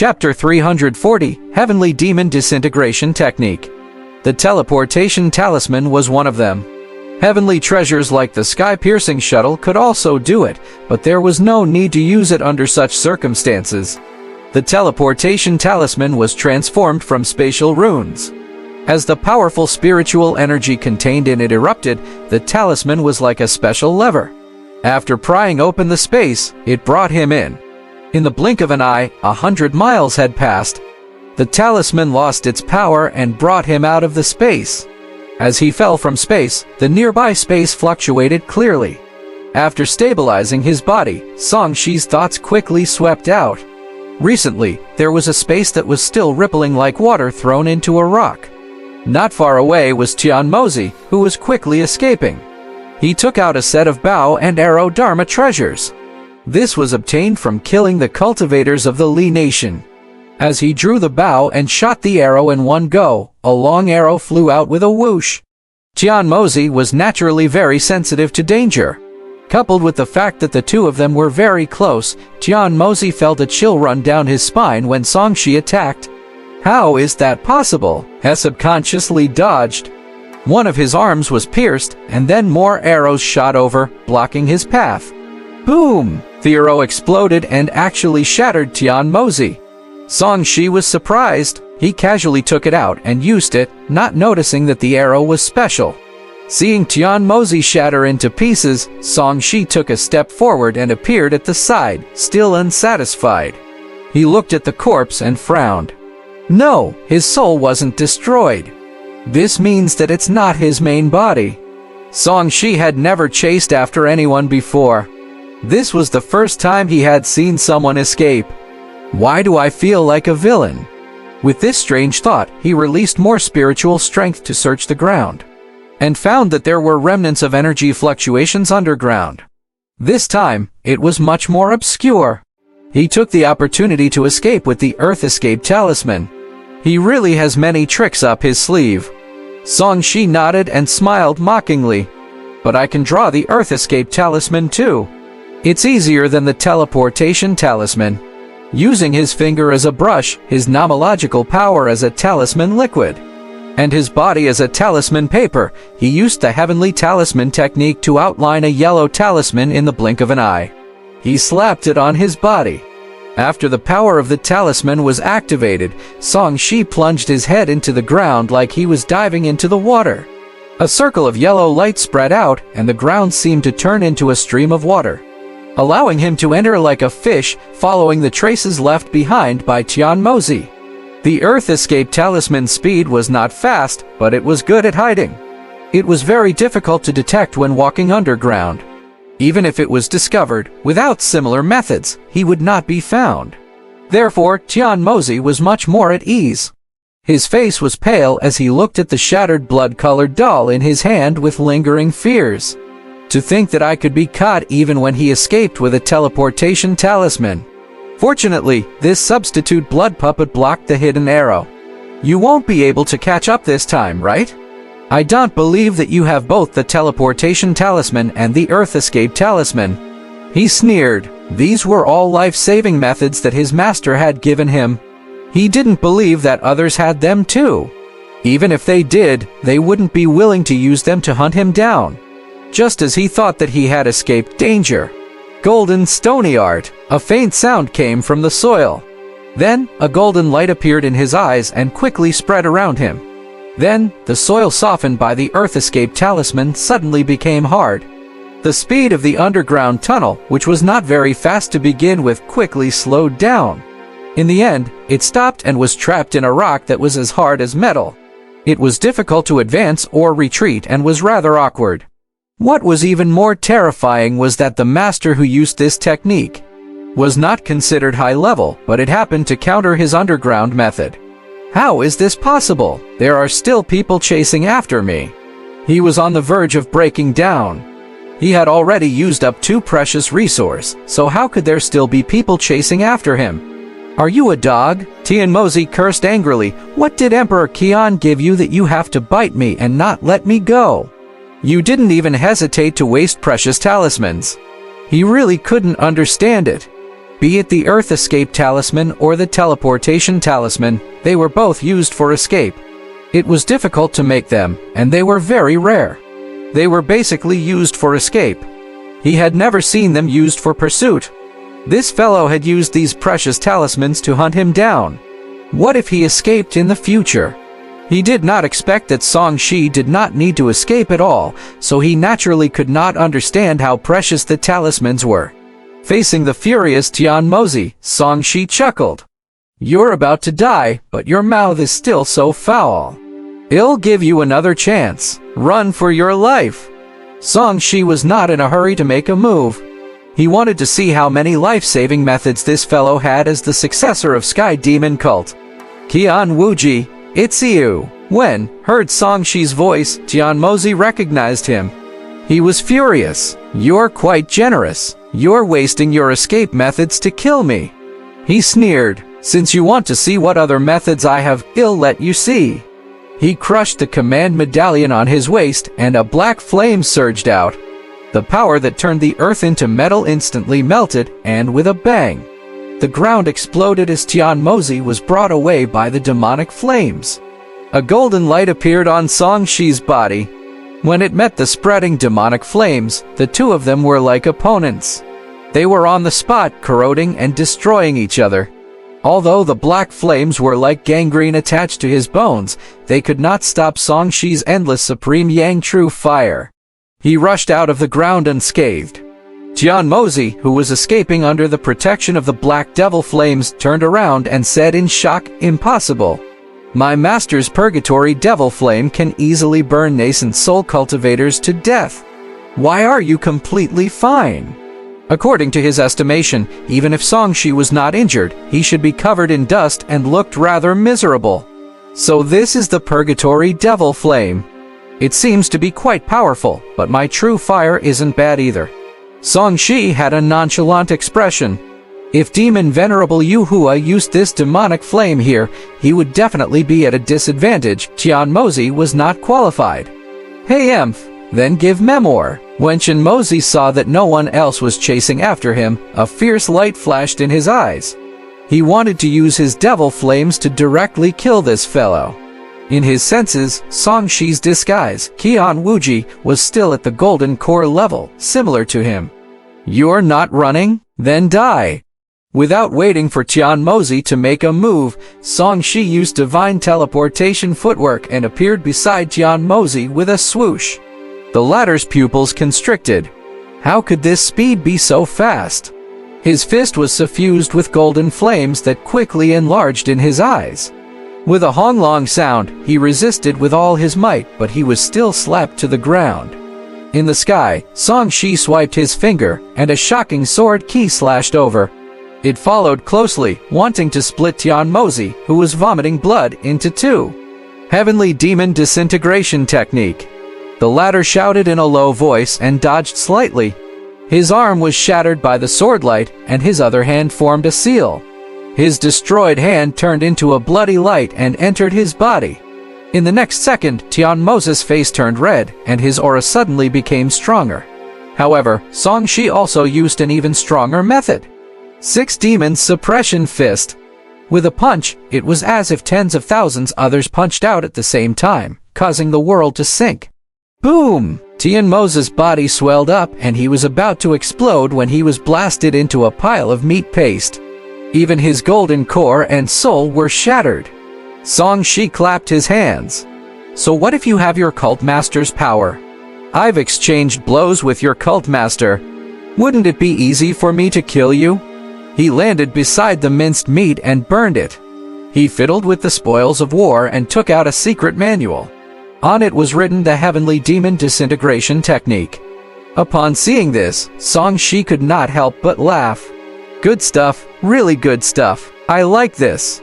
Chapter 340, Heavenly Demon Disintegration Technique. The teleportation talisman was one of them. Heavenly treasures like the sky-piercing shuttle could also do it, but there was no need to use it under such circumstances. The teleportation talisman was transformed from spatial runes. As the powerful spiritual energy contained in it erupted, the talisman was like a special lever. After prying open the space, it brought him in. In the blink of an eye, 100 miles had passed. The talisman lost its power and brought him out of the space. As he fell from space, the nearby space fluctuated clearly. After stabilizing his body, Songshi's thoughts quickly swept out. Recently, there was a space that was still rippling like water thrown into a rock. Not far away was Tianmozi, who was quickly escaping. He took out a set of bow and arrow Dharma treasures. This was obtained from killing the cultivators of the Li Nation. As he drew the bow and shot the arrow in one go, a long arrow flew out with a whoosh. Tianmozi was naturally very sensitive to danger. Coupled with the fact that the two of them were very close, Tianmozi felt a chill run down his spine when Songshi attacked. How is that possible? He subconsciously dodged. One of his arms was pierced, and then more arrows shot over, blocking his path. Boom! The arrow exploded and actually shattered Tianmozi. Songshi was surprised. He casually took it out and used it, not noticing that the arrow was special. Seeing Tianmozi shatter into pieces, Songshi took a step forward and appeared at the side, still unsatisfied. He looked at the corpse and frowned. No, his soul wasn't destroyed. This means that it's not his main body. Songshi had never chased after anyone before. This was the first time he had seen someone escape. Why do I feel like a villain? With this strange thought, he released more spiritual strength to search the ground, and found that there were remnants of energy fluctuations underground. This time, it was much more obscure. He took the opportunity to escape with the Earth Escape Talisman. He really has many tricks up his sleeve. Songshi nodded and smiled mockingly. But I can draw the Earth Escape Talisman too. It's easier than the teleportation talisman. Using his finger as a brush, his nomological power as a talisman liquid, and his body as a talisman paper, he used the heavenly talisman technique to outline a yellow talisman in the blink of an eye. He slapped it on his body. After the power of the talisman was activated, Songshi plunged his head into the ground like he was diving into the water. A circle of yellow light spread out, and the ground seemed to turn into a stream of water, allowing him to enter like a fish, following the traces left behind by Tianmozi. The Earth Escape Talisman's speed was not fast, but it was good at hiding. It was very difficult to detect when walking underground. Even if it was discovered, without similar methods, he would not be found. Therefore, Tianmozi was much more at ease. His face was pale as he looked at the shattered blood-colored doll in his hand with lingering fears. To think that I could be caught even when he escaped with a teleportation talisman. Fortunately, this substitute blood puppet blocked the hidden arrow. You won't be able to catch up this time, right? I don't believe that you have both the teleportation talisman and the Earth Escape Talisman. He sneered. These were all life-saving methods that his master had given him. He didn't believe that others had them too. Even if they did, they wouldn't be willing to use them to hunt him down. Just as he thought that he had escaped danger. Golden stony art. A faint sound came from the soil. Then, a golden light appeared in his eyes and quickly spread around him. Then, the soil softened by the Earth Escape Talisman suddenly became hard. The speed of the underground tunnel, which was not very fast to begin with, quickly slowed down. In the end, it stopped and was trapped in a rock that was as hard as metal. It was difficult to advance or retreat and was rather awkward. What was even more terrifying was that the master who used this technique was not considered high level, but it happened to counter his underground method. How is this possible? There are still people chasing after me. He was on the verge of breaking down. He had already used up 2 precious resources, so how could there still be people chasing after him? Are you a dog? Tianmozi cursed angrily. What did Emperor Qian give you that you have to bite me and not let me go? You didn't even hesitate to waste precious talismans. He really couldn't understand it. Be it the Earth Escape Talisman or the Teleportation Talisman, they were both used for escape. It was difficult to make them, and they were very rare. They were basically used for escape. He had never seen them used for pursuit. This fellow had used these precious talismans to hunt him down. What if he escaped in the future? He did not expect that Song Shi did not need to escape at all, so he naturally could not understand how precious the talismans were. Facing the furious Tian Mozi, Song Shi chuckled. "You're about to die, but your mouth is still so foul. I'll give you another chance. Run for your life." Song Shi was not in a hurry to make a move. He wanted to see how many life-saving methods this fellow had as the successor of Sky Demon Cult. "Qian Wuji, it's you." When heard Song Shi's voice, Tian Mozi recognized him. He was furious. "You're quite generous. You're wasting your escape methods to kill me." He sneered. "Since you want to see what other methods I have, I'll let you see." He crushed the command medallion on his waist, and a black flame surged out. The power that turned the earth into metal instantly melted, and with a bang, the ground exploded as Tian Mozi was brought away by the demonic flames. A golden light appeared on Song Shi's body. When it met the spreading demonic flames, the two of them were like opponents. They were on the spot, corroding and destroying each other. Although the black flames were like gangrene attached to his bones, they could not stop Song Shi's endless supreme Yang True fire. He rushed out of the ground unscathed. Tian Mozi, who was escaping under the protection of the black devil flames, turned around and said in shock, "Impossible. My master's purgatory devil flame can easily burn nascent soul cultivators to death. Why are you completely fine?" According to his estimation, even if Song Shi was not injured, he should be covered in dust and looked rather miserable. So this is the purgatory devil flame. It seems to be quite powerful, but my true fire isn't bad either. Song Shi had a nonchalant expression. If Demon Venerable Yuhua used this demonic flame here, he would definitely be at a disadvantage. Tian Mozi was not qualified. "Hey Emph, then give Memoir." When Chen Mozi saw that no one else was chasing after him, a fierce light flashed in his eyes. He wanted to use his devil flames to directly kill this fellow. In his senses, Song Shi's disguise, Qian Wuji, was still at the golden core level, similar to him. "You're not running? Then die." Without waiting for Tian Mozi to make a move, Song Shi used divine teleportation footwork and appeared beside Tian Mozi with a swoosh. The latter's pupils constricted. How could this speed be so fast? His fist was suffused with golden flames that quickly enlarged in his eyes. With a honglong sound, he resisted with all his might, but he was still slapped to the ground. In the sky, Song Shi swiped his finger, and a shocking sword key slashed over. It followed closely, wanting to split Tian Mozi, who was vomiting blood, into two. "Heavenly Demon Disintegration Technique." The latter shouted in a low voice and dodged slightly. His arm was shattered by the sword light, and his other hand formed a seal. His destroyed hand turned into a bloody light and entered his body. In the next second, Tian Mozi's face turned red, and his aura suddenly became stronger. However, Song Shi also used an even stronger method. 6 Demons Suppression Fist. With a punch, it was as if tens of thousands others punched out at the same time, causing the world to sink. Boom! Tian Mozi's body swelled up, and he was about to explode when he was blasted into a pile of meat paste. Even his golden core and soul were shattered. Song Shi clapped his hands. "So what if you have your cult master's power? I've exchanged blows with your cult master. Wouldn't it be easy for me to kill you?" He landed beside the minced meat and burned it. He fiddled with the spoils of war and took out a secret manual. On it was written the Heavenly Demon Disintegration Technique. Upon seeing this, Song Shi could not help but laugh. "Good stuff, really good stuff. I like this."